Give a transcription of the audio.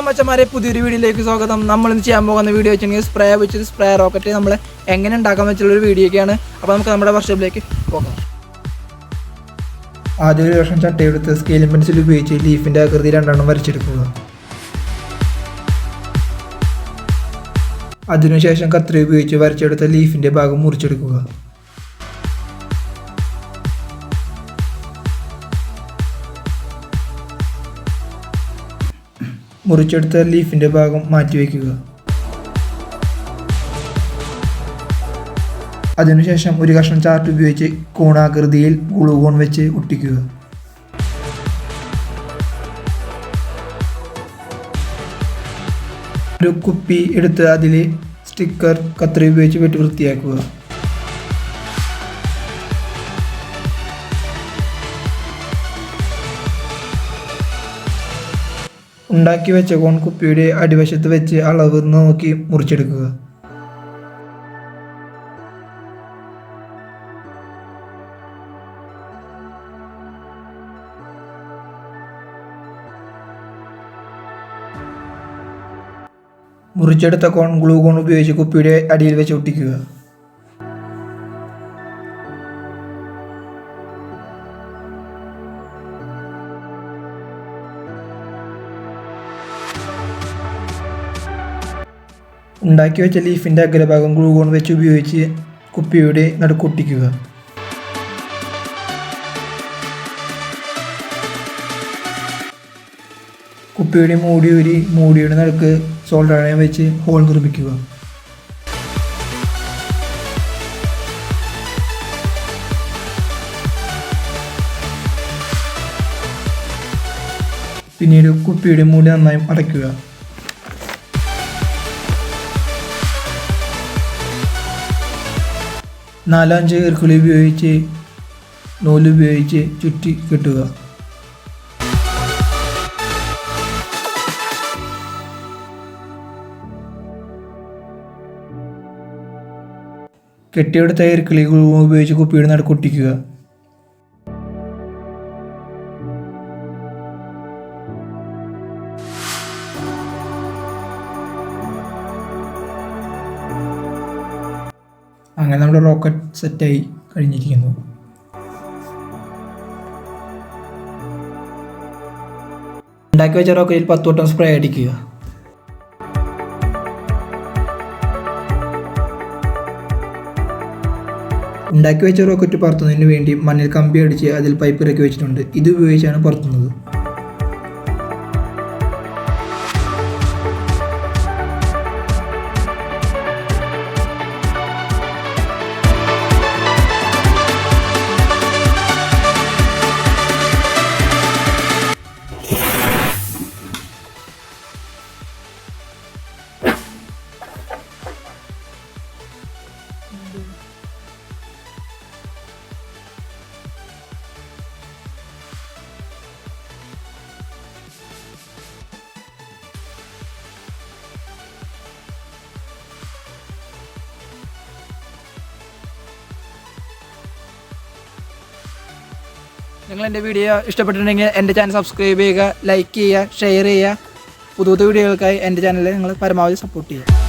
Hello മച്ചന്മാരെ, പുതിയൊരു വീഡിയോയിലേക്ക് സ്വാഗതം. നമ്മളിന്ന് ചെയ്യാൻ പോകുന്ന വീഡിയോ വെച്ചിട്ടുണ്ടെങ്കിൽ സ്പ്രേ വെച്ചിട്ട് സ്പ്രേ റോക്കറ്റ് നമ്മൾ എങ്ങനെ ഉണ്ടാക്കാൻ വെച്ചുള്ളൊരു വീഡിയോ ഒക്കെയാണ്. അപ്പോൾ നമുക്ക് നമ്മുടെ വർക്ക്ഷോപ്പിലേക്ക് പോകാം. ആദ്യം ഒരു വർഷം ചട്ടയെടുത്ത് സ്കെയിലിംഗ് പെൻസിൽ ഉപയോഗിച്ച് ലീഫിൻ്റെ ആകൃതി രണ്ടെണ്ണം വരച്ചെടുക്കുക. അതിനുശേഷം കത്രി ഉപയോഗിച്ച് വരച്ചെടുത്ത ലീഫിൻ്റെ ഭാഗം മുറിച്ചെടുക്കുക. മുറിച്ചെടുത്ത ലീഫിൻ്റെ ഭാഗം മാറ്റിവെക്കുക. അതിനുശേഷം ഒരു കഷ്ണം ചാർട്ട് ഉപയോഗിച്ച് കോണാകൃതിയിൽ ഗ്ലൂഗൺ വെച്ച് ഒട്ടിക്കുക. ഒരു കുപ്പി എടുത്ത് അതിൽ സ്റ്റിക്കർ കത്രി ഉപയോഗിച്ച് വെട്ടി വൃത്തിയാക്കുക. ഉണ്ടാക്കി വെച്ച കോൺ കുപ്പിയുടെ അടിവശത്ത് വെച്ച് അളവ് നോക്കി മുറിച്ചെടുക്കുക. മുറിച്ചെടുത്ത കോൺ ഗ്ലൂഗൺ ഉപയോഗിച്ച് കുപ്പിയുടെ അടിയിൽ വെച്ച് ഒട്ടിക്കുക. ഉണ്ടാക്കി വെച്ച ലീഫിൻ്റെ അഗ്രഭാഗം ഗ്ലൂഗൺ വെച്ച് ഉപയോഗിച്ച് കുപ്പിയുടെ നടുക്കൊട്ടിക്കുക. കുപ്പിയുടെ മൂടിയുടെ നടുക്ക് സോൾഡർ അയൺ വെച്ച് ഹോൾ നിർമ്മിക്കുക. പിന്നീട് കുപ്പിയുടെ മൂടി നന്നായി അടയ്ക്കുക. നാലഞ്ച് ഈർക്കിളി ഉപയോഗിച്ച് നൂലുപയോഗിച്ച് ചുറ്റി കെട്ടുക. കെട്ടിയെടുത്ത ഈർക്കിളി ഉപയോഗിച്ച് കുപ്പിയുടെ നടുക്കൊട്ടിക്കുക. അങ്ങനെ നമ്മുടെ റോക്കറ്റ് സെറ്റായി കഴിഞ്ഞിരിക്കുന്നു. ഉണ്ടാക്കി വെച്ച റോക്കറ്റിൽ 10 വട്ടം സ്പ്രേ അടിക്കുക. ഉണ്ടാക്കി വെച്ച റോക്കറ്റ് പറത്തുന്നതിന് വേണ്ടി മണ്ണിൽ കമ്പി അടിച്ച് അതിൽ പൈപ്പ് ഇറക്കി വെച്ചിട്ടുണ്ട്. ഇത് ഉപയോഗിച്ചാണ് പറത്തുന്നത്. നിങ്ങൾ എൻ്റെ വീഡിയോ ഇഷ്ടപ്പെട്ടിട്ടുണ്ടെങ്കിൽ എൻ്റെ ചാനൽ സബ്സ്ക്രൈബ് ചെയ്യുക, ലൈക്ക് ചെയ്യുക, ഷെയർ ചെയ്യുക. പുതിയ വീഡിയോകൾക്കായി എൻ്റെ ചാനലിൽ നിങ്ങൾ പരമാവധി സപ്പോർട്ട് ചെയ്യുക.